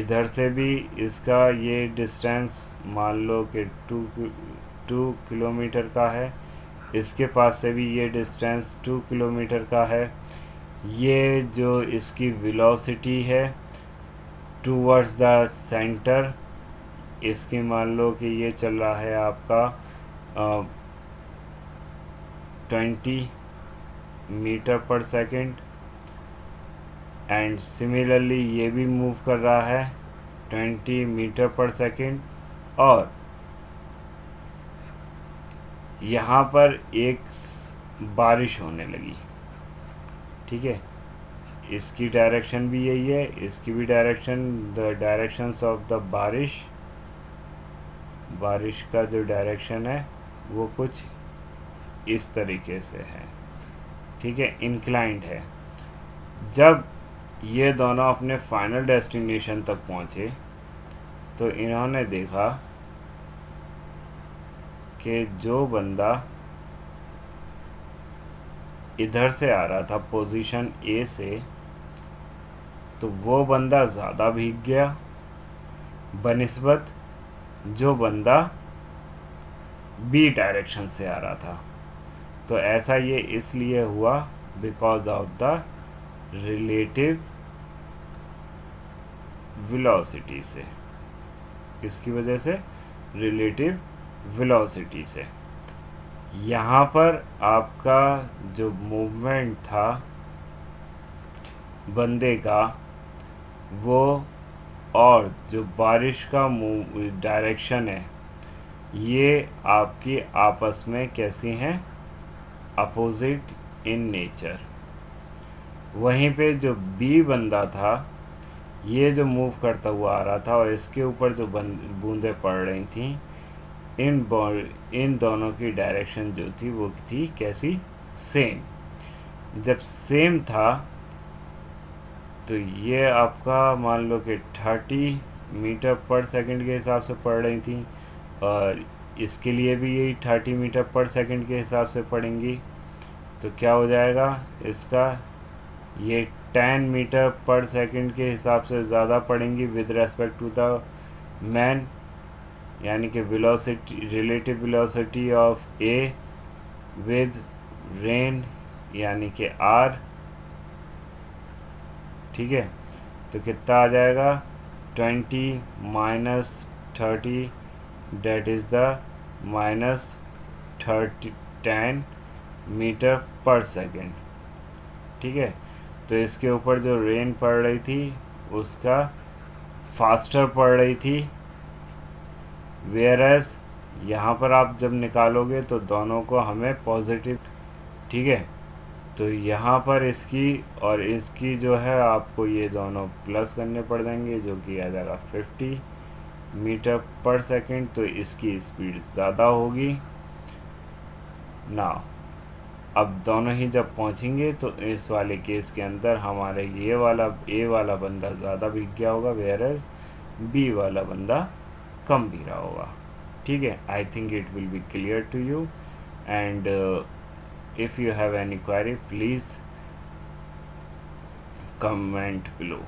इधर से भी इसका ये डिस्टेंस मान लो कि 2 किलोमीटर का है, इसके पास से भी ये डिस्टेंस 2 किलोमीटर का है. ये जो इसकी वेलोसिटी है टूवर्ड्स द सेंटर, इसकी मान लो कि ये चल रहा है आपका 20 metre per second, and similarly ये भी मूव कर रहा है 20 मीटर पर सेकंड. और यहाँ पर एक बारिश होने लगी. ठीक है, इसकी डायरेक्शन भी यही है, इसकी भी direction, the directions of the बारिश का जो डायरेक्शन है वो कुछ इस तरीके से है. ठीक है, इंक्लाइंड है. जब ये दोनों अपने फाइनल डेस्टिनेशन तक पहुंचे तो इन्होंने देखा कि जो बंदा इधर से आ रहा था पोजीशन ए से, तो वो बंदा ज़्यादा भीग गया बनिस्बत जो बंदा बी डायरेक्शन से आ रहा था. तो ऐसा ये इसलिए हुआ because of the relative velocity से. किसकी वजह से? रिलेटिव वेलोसिटी से. यहाँ पर आपका जो मूवमेंट था बंदे का वो और जो बारिश का डायरेक्शन है ये आपकी आपस में कैसी हैं? Opposite in nature. वहीं पे जो बी बंदा था ये जो मूव करता हुआ आ रहा था और इसके ऊपर जो बूंदें पड़ रही थी, इन दोनों की डायरेक्शन जो थी वो थी कैसी? सेम. जब सेम था तो ये आपका मान लो कि 30 मीटर पर सेकंड के हिसाब से पड़ रही थी और इसके लिए भी यही 30 मीटर पर सेकंड के हिसाब से पड़ेंगी. तो क्या हो जाएगा इसका? ये 10 मीटर पर सेकंड के हिसाब से ज़्यादा पड़ेंगी with respect to the man. यानी कि velocity, relative velocity of A with rain यानी कि आर, ठीक है। तो कितना आ जाएगा 20 minus 30 that is the minus 10 metre per second, ठीक है। तो इसके ऊपर जो रेन पड़ रही थी उसका फास्टर पड़ रही थी, वेयरएज यहाँ पर आप जब निकालोगे तो दोनों को हमें पॉजिटिव, ठीक है। तो यहाँ पर इसकी और इसकी जो है आपको ये दोनों प्लस करने पड़ जाएंगे, जो कि आ जाएगा 50 मीटर पर सेकेंड। तो इसकी स्पीड ज़्यादा होगी ना। अब दोनों ही जब पहुँचेंगे तो इस वाले केस के अंदर हमारे ये वाला ए वाला बंदा ज़्यादा भीग गया होगा, वेयरएज बी वाला बंदा कम भीगा होगा, ठीक है। I think it will be clear to you, and if you have any query please comment below.